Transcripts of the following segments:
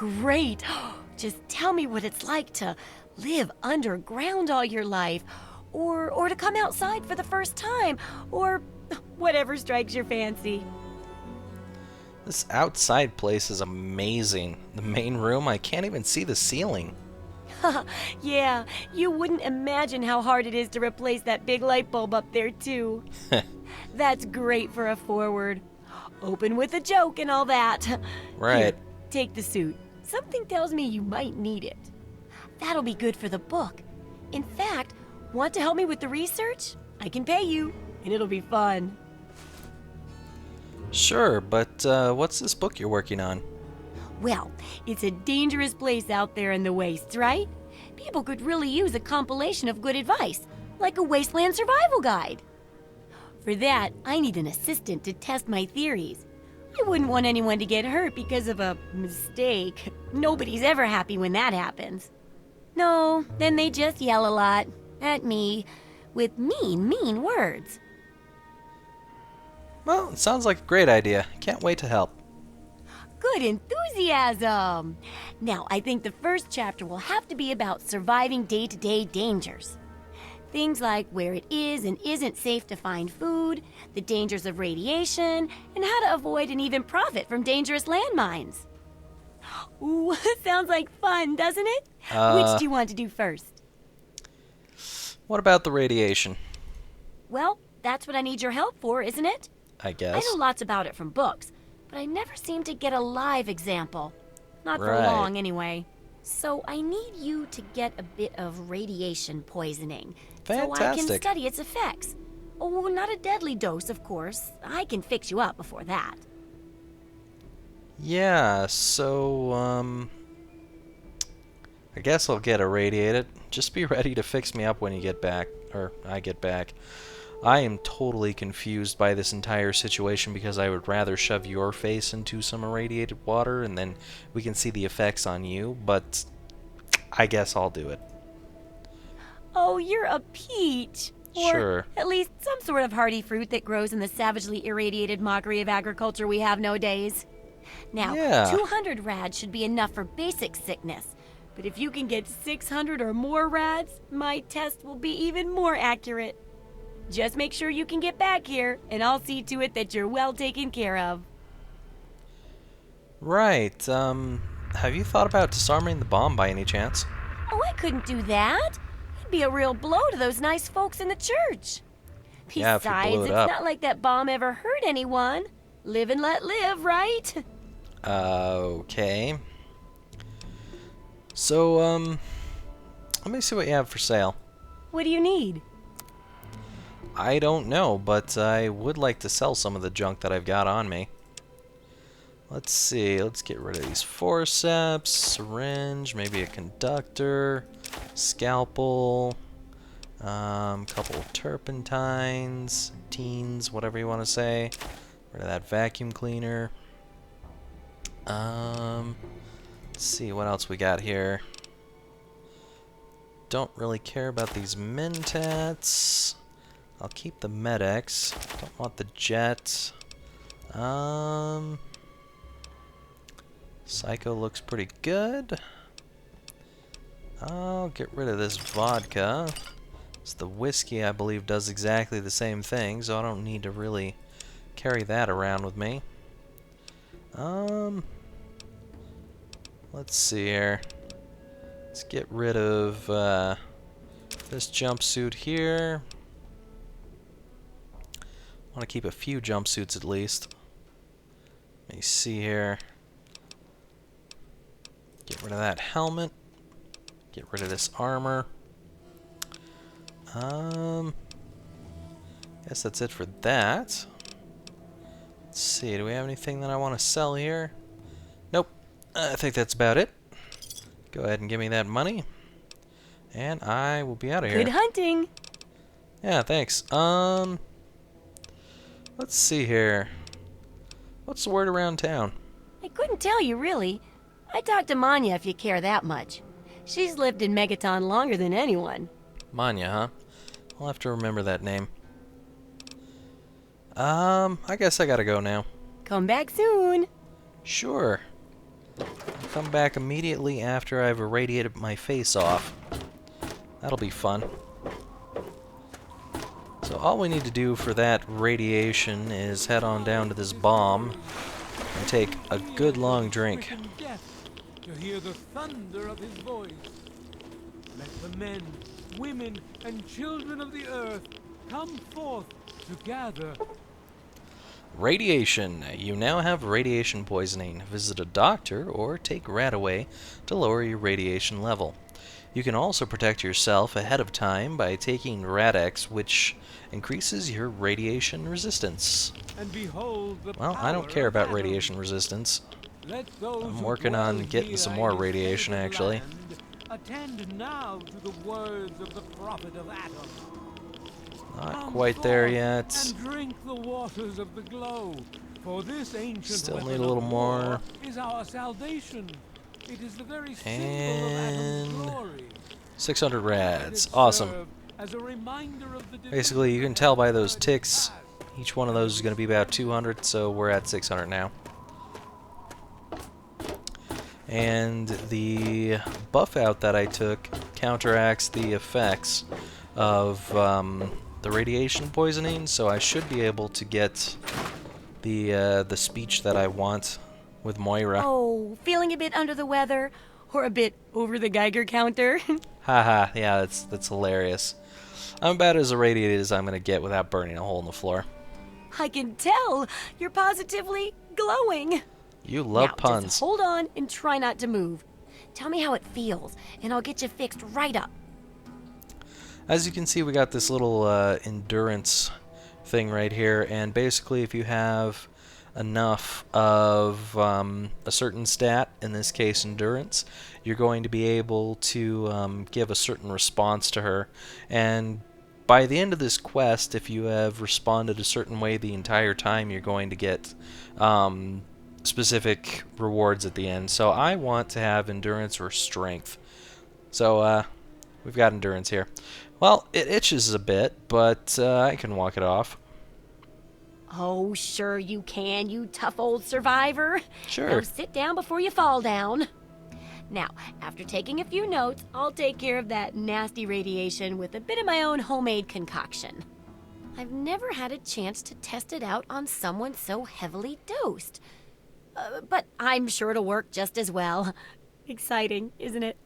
great. Just tell me what it's like to live underground all your life, or to come outside for the first time, or whatever strikes your fancy. This outside place is amazing. The main room, I can't even see the ceiling. Yeah, you wouldn't imagine how hard it is to replace that big light bulb up there, too. That's great for a forward. Open with a joke and all that. Right. Here, take the suit. Something tells me you might need it. That'll be good for the book. In fact, want to help me with the research? I can pay you, and it'll be fun. Sure, but what's this book you're working on? Well, it's a dangerous place out there in the wastes, right? People could really use a compilation of good advice, like a wasteland survival guide. For that, I need an assistant to test my theories. I wouldn't want anyone to get hurt because of a mistake. Nobody's ever happy when that happens. No, then they just yell a lot at me with mean words. Well, it sounds like a great idea. Can't wait to help. Good enthusiasm! Now, I think the first chapter will have to be about surviving day-to-day dangers. Things like where it is and isn't safe to find food, the dangers of radiation, and how to avoid and even profit from dangerous landmines. Ooh, sounds like fun, doesn't it? Which do you want to do first? What about the radiation? Well, that's what I need your help for, isn't it? I guess. I know lots about it from books, but I never seem to get a live example. Not for Right. long, anyway. So I need you to get a bit of radiation poisoning. So I can Fantastic. study its effects. Oh, not a deadly dose, of course. I can fix you up before that. Yeah, so, I guess I'll get irradiated. Just be ready to fix me up when you get back, or I get back. I am totally confused by this entire situation because I would rather shove your face into some irradiated water and then we can see the effects on you, but I guess I'll do it. Oh, you're a peach. Or Sure. at least some sort of hardy fruit that grows in the savagely irradiated mockery of agriculture we have nowadays. Now, Yeah. 200 rads should be enough for basic sickness. But if you can get 600 or more rads, my test will be even more accurate. Just make sure you can get back here, and I'll see to it that you're well taken care of. Right, have you thought about disarming the bomb by any chance? Oh, I couldn't do that. It'd be a real blow to those nice folks in the church. Yeah, if you Besides, blew it it's up. not like that bomb ever hurt anyone. Live and let live, right? Okay. So, let me see what you have for sale. What do you need? I don't know, but I would like to sell some of the junk that I've got on me. Let's see, let's get rid of these forceps, syringe, maybe a conductor, scalpel, couple of turpentines, teens, whatever you want to say. Rid of that vacuum cleaner. Let's see what else we got here. Don't really care about these mentats. I'll keep the Med-X. Don't want the jet. Psycho looks pretty good. I'll get rid of this vodka. It's the whiskey, I believe, does exactly the same thing, so I don't need to really carry that around with me. Let's see here. Let's get rid of this jumpsuit here. I want to keep a few jumpsuits at least. Let me see here. Get rid of that helmet. Get rid of this armor. Guess that's it for that. Let's see, do we have anything that I want to sell here? Nope. I think that's about it. Go ahead and give me that money. And I will be out of here. Good hunting. Yeah, thanks. Let's see here. What's the word around town? I couldn't tell you, really. I talked to Manya if you care that much. She's lived in Megaton longer than anyone. Manya, huh? I'll have to remember that name. I guess I gotta go now. Come back soon. Sure. I'll come back immediately after I've irradiated my face off. That'll be fun. So all we need to do for that radiation is head on down to this bomb and take a good long drink. To hear the thunder of his voice. Let the men, women, and children of the earth come forth to gather. Radiation. You now have radiation poisoning. Visit a doctor or take Radaway to lower your radiation level. You can also protect yourself ahead of time by taking Radex, which increases your radiation resistance. And behold the Well, I don't care about power of radiation resistance. Let those I'm who working on dwell getting here some more in radiation, favored actually. land, attend now to the words of the prophet of Adam. Not Come quite there forth yet. And drink the waters of the glow, for this ancient Still weapon need a little of more. war is our salvation. It is the very symbol And of Adam's glory. 600 Let rads. it Awesome. serve as a reminder of the Basically, you can divinity tell by of those the ticks, past. each one of those is going to be about 200, so we're at 600 now. And the buff out that I took counteracts the effects of the radiation poisoning, so I should be able to get the speech that I want with Moira. Oh, feeling a bit under the weather? Or a bit over the Geiger counter? Haha, yeah, that's hilarious. I'm about as irradiated as I'm going to get without burning a hole in the floor. I can tell. You're positively glowing. You love Now, puns. just hold on and try not to move. Tell me how it feels, and I'll get you fixed right up. As you can see, we got this little endurance thing right here, and basically if you have enough of a certain stat, in this case endurance, you're going to be able to give a certain response to her. And by the end of this quest, if you have responded a certain way the entire time, you're going to get specific rewards at the end. So I want to have endurance or strength. So we've got endurance here. Well, it itches a bit, but I can walk it off. Oh, sure you can, you tough old survivor. Sure. Now sit down before you fall down. Now, after taking a few notes, I'll take care of that nasty radiation with a bit of my own homemade concoction. I've never had a chance to test it out on someone so heavily dosed. But I'm sure it'll work just as well. Exciting, isn't it?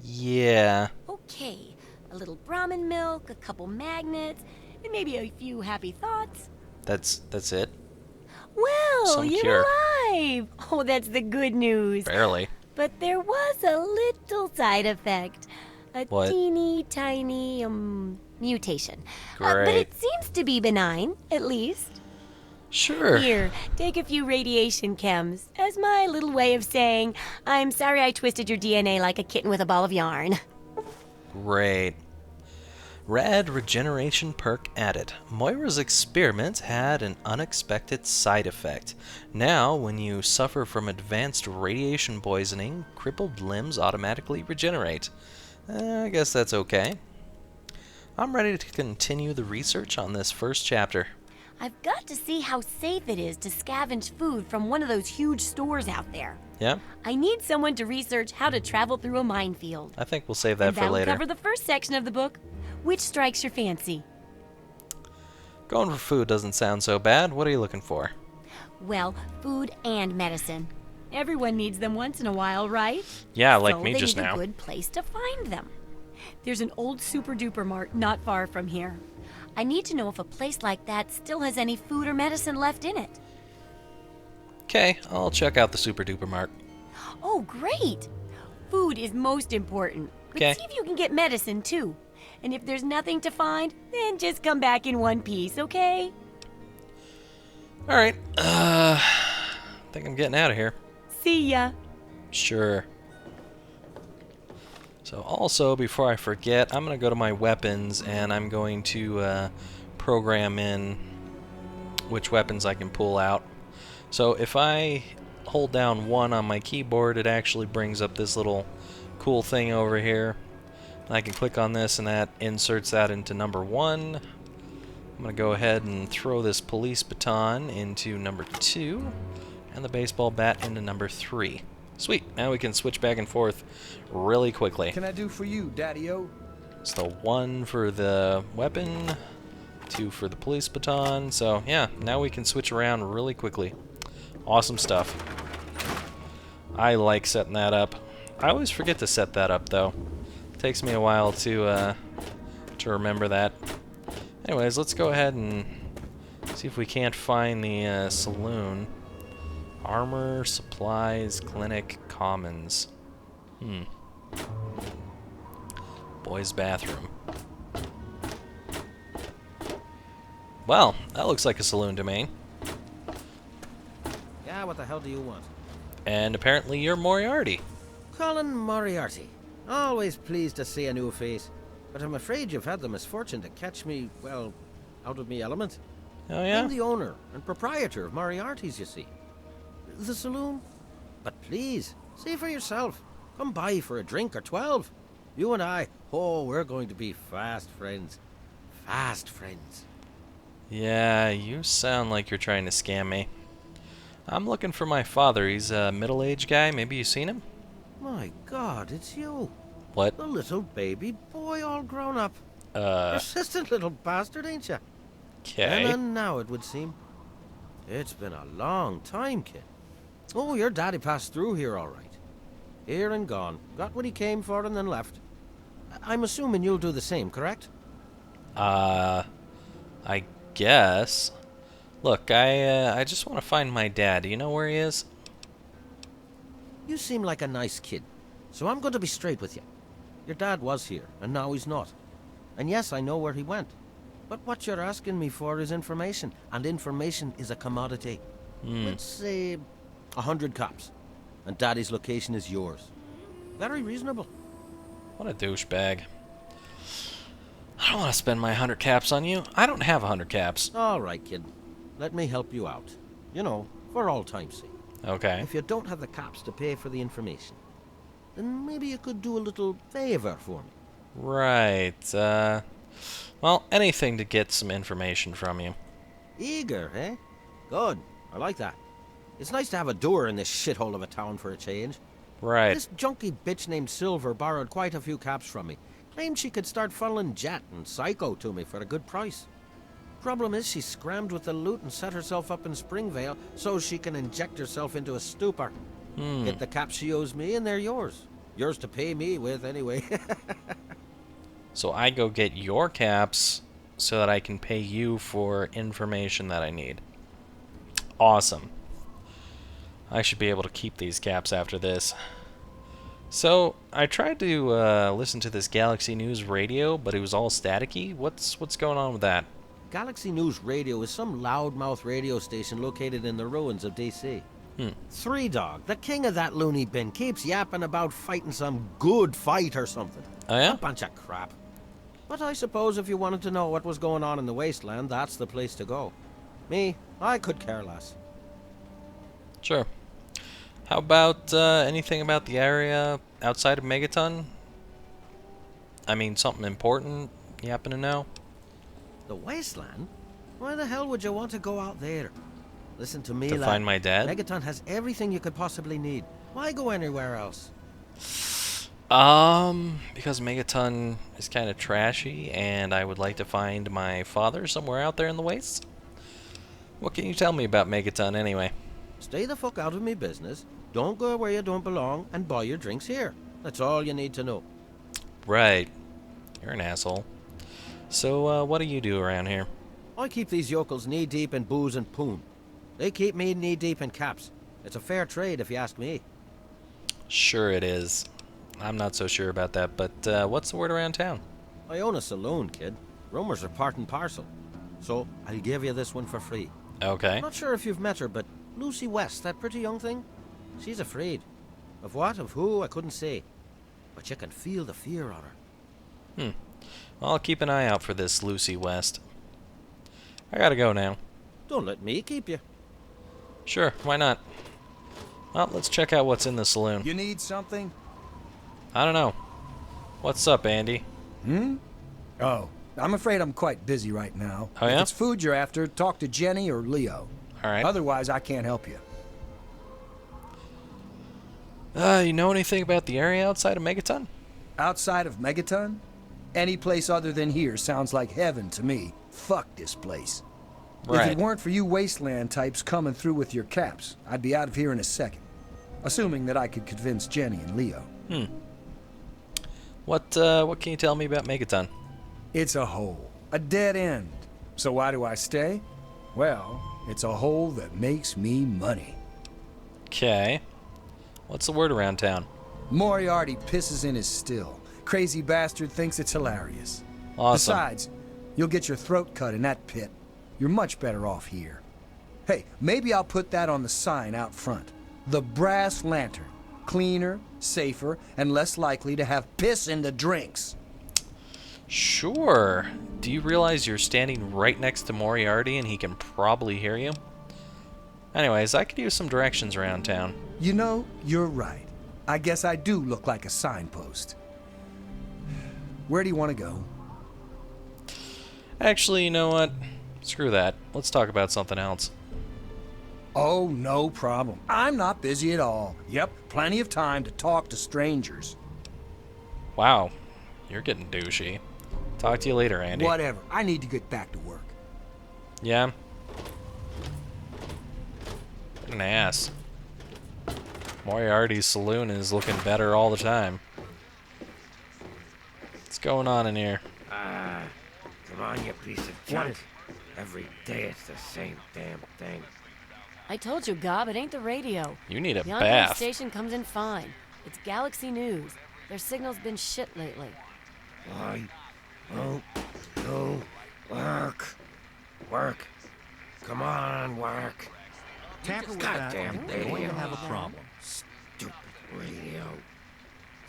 Yeah. Okay, a little Brahmin milk, a couple magnets, and maybe a few happy thoughts. That's it. Well, Some you're cure. alive! Oh, that's the good news. Barely. But there was a little side effect. A What? teeny tiny mutation. But Great. it seems to be benign, at least. Sure. Here, take a few radiation chems as my little way of saying, I'm sorry I twisted your DNA like a kitten with a ball of yarn. Great. Rad regeneration perk added. Moira's experiment had an unexpected side effect. Now, when you suffer from advanced radiation poisoning, crippled limbs automatically regenerate. I guess that's okay. I'm ready to continue the research on this first chapter. I've got to see how safe it is to scavenge food from one of those huge stores out there. Yeah? I need someone to research how to travel through a minefield. I think we'll save that And for that'll later. cover the first section of the book. Which strikes your fancy? Going for food doesn't sound so bad. What are you looking for? Well, food and medicine. Everyone needs them once in a while, right? Yeah, like So me they just need now. a good place to find them. There's an old super duper mart not far from here. I need to know if a place like that still has any food or medicine left in it. Okay, I'll check out the Super Duper Mart. Oh, great! Food is most important. But 'Kay. see if you can get medicine too. And if there's nothing to find, then just come back in one piece, okay? Alright, I think I'm getting out of here. See ya. Sure. So also, before I forget, I'm going to go to my weapons and I'm going to program in which weapons I can pull out. So if I hold down 1 on my keyboard, it actually brings up this little cool thing over here. I can click on this and that inserts that into number 1. I'm going to go ahead and throw this police baton into number 2 and the baseball bat into number 3. Sweet. Now we can switch back and forth really quickly. Can I do for you, Daddy-O? So 1 for the weapon, 2 for the police baton. So yeah, now we can switch around really quickly. Awesome stuff. I like setting that up. I always forget to set that up though. It takes me a while to remember that. Anyways, let's go ahead and see if we can't find the saloon. Armor, supplies, clinic, commons. Boys' bathroom. Well, that looks like a saloon to me. Yeah, what the hell do you want? And apparently you're Moriarty. Colin Moriarty. Always pleased to see a new face. But I'm afraid you've had the misfortune to catch me, well, out of me element. Oh yeah? I'm the owner and proprietor of Moriarty's, you see. The saloon? But please, see for yourself. Come by for a drink or 12. You and I, oh, we're going to be fast friends. Fast friends. Yeah, you sound like you're trying to scam me. I'm looking for my father. He's a middle-aged guy. Maybe you've seen him? My God, it's you. What? The little baby boy all grown up. Persistent little bastard, ain't you? Okay. And now it would seem. It's been a long time, kid. Oh, your daddy passed through here all right. Here and gone. Got what he came for and then left. I'm assuming you'll do the same, correct? I guess. Look, I just want to find my dad. Do you know where he is? You seem like a nice kid, so I'm going to be straight with you. Your dad was here, and now he's not. And yes, I know where he went. But what you're asking me for is information, and information is a commodity. Let's say 100 cops, and Daddy's location is yours. Very reasonable. What a douchebag. I don't want to spend my 100 caps on you. I don't have 100 caps. All right, kid. Let me help you out. You know, for all time's sake. Okay. If you don't have the cops to pay for the information, then maybe you could do a little favor for me. Right. Well, anything to get some information from you. Eager, eh? Good. I like that. It's nice to have a doer in this shithole of a town for a change. Right. This junky bitch named Silver borrowed quite a few caps from me. Claimed she could start funneling Jet and Psycho to me for a good price. Problem is, she scrammed with the loot and set herself up in Springvale so she can inject herself into a stupor. Get the caps she owes me and they're yours. Yours to pay me with, anyway. So I go get your caps so that I can pay you for information that I need. Awesome. I should be able to keep these caps after this. So, I tried to listen to this Galaxy News radio, but it was all staticky. What's going on with that? Galaxy News Radio is some loudmouth radio station located in the ruins of DC. Three Dog, the king of that loony bin, keeps yapping about fighting some good fight or something. Oh yeah? A bunch of crap. But I suppose if you wanted to know what was going on in the wasteland, that's the place to go. Me, I could care less. Sure. How about anything about the area outside of Megaton? I mean, something important you happen to know? The wasteland? Why the hell would you want to go out there? Listen to me, To lad. find my dad? Megaton has everything you could possibly need. Why go anywhere else? Because Megaton is kind of trashy, and I would like to find my father somewhere out there in the wastes. What can you tell me about Megaton anyway? Stay the fuck out of me business. Don't go where you don't belong, and buy your drinks here. That's all you need to know. Right. You're an asshole. So, what do you do around here? I keep these yokels knee-deep in booze and poon. They keep me knee-deep in caps. It's a fair trade, if you ask me. Sure it is. I'm not so sure about that, but what's the word around town? I own a saloon, kid. Rumors are part and parcel. So, I'll give you this one for free. Okay. Not sure if you've met her, but Lucy West, that pretty young thing, she's afraid. Of what, of who, I couldn't say. But you can feel the fear on her. Well, I'll keep an eye out for this Lucy West. I gotta go now. Don't let me keep you. Sure, why not? Well, let's check out what's in the saloon. You need something? I don't know. What's up, Andy? Oh, I'm afraid I'm quite busy right now. Oh, yeah? If it's food you're after, talk to Jenny or Leo. All right. Otherwise, I can't help you. You know anything about the area outside of Megaton? Outside of Megaton? Any place other than here sounds like heaven to me. Fuck this place. If Right. it weren't for you wasteland types coming through with your caps, I'd be out of here in a second. Assuming that I could convince Jenny and Leo. What can you tell me about Megaton? It's a hole. A dead end. So why do I stay? Well, it's a hole that makes me money. Okay. What's the word around town? Moriarty pisses in his still. Crazy bastard thinks it's hilarious. Awesome. Besides, you'll get your throat cut in that pit. You're much better off here. Hey, maybe I'll put that on the sign out front. The Brass Lantern. Cleaner, safer, and less likely to have piss in the drinks. Sure. Do you realize you're standing right next to Moriarty and he can probably hear you? Anyways, I could use some directions around town. You know, you're right. I guess I do look like a signpost. Where do you want to go? Actually, you know what? Screw that. Let's talk about something else. Oh, no problem. I'm not busy at all. Yep, plenty of time to talk to strangers. Wow. You're getting douchey. Talk to you later, Andy. Whatever. I need to get back to work. Yeah? What an ass. Moriarty's saloon is looking better all the time. What's going on in here? Come on, you piece of junk. Every day it's the same damn thing. I told you, Gob, it ain't the radio. You need a The on-air bath. station comes in fine. It's Galaxy News. Their signal's been shit lately. Why won't you work? Work. Come on, work. Tamper with Goddamn that, you're going to radio. have a problem. Stupid radio.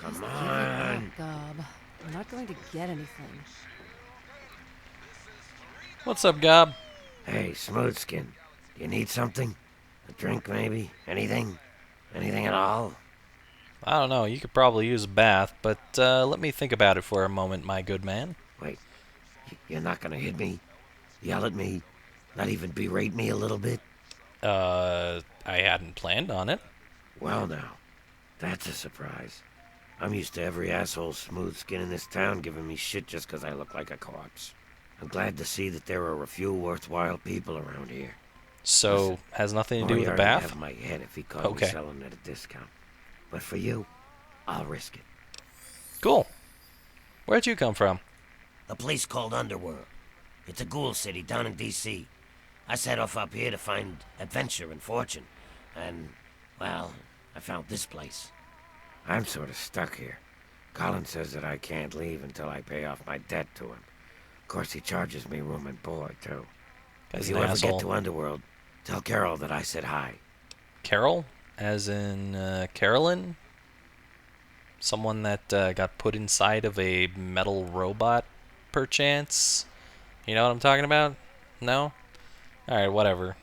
Come Just give it on. back, Gob. I'm not going to get anything. What's up, Gob? Hey, Smoothskin. You need something? A drink, maybe? Anything? Anything at all? I don't know. You could probably use a bath, but let me think about it for a moment, my good man. Wait. You're not gonna hit me? Yell at me? Not even berate me a little bit? I hadn't planned on it. Well, now. That's a surprise. I'm used to every asshole Smoothskin in this town giving me shit just 'cause I look like a corpse. I'm glad to see that there are a few worthwhile people around here. So, Listen, has nothing to do with the Moriarty'd bath? have my head if he caught Okay. me selling at a discount. But for you, I'll risk it. Cool. Where'd you come from? A place called Underworld. It's a ghoul city down in D.C. I set off up here to find adventure and fortune. And, well, I found this place. I'm sort of stuck here. Colin says that I can't leave until I pay off my debt to him. Of course, he charges me room and board, too. Guy's If you an ever asshole. get to Underworld, tell Carol that I said hi. Carol? As in, Carolyn? Someone that got put inside of a metal robot, perchance? You know what I'm talking about? No? Alright, whatever.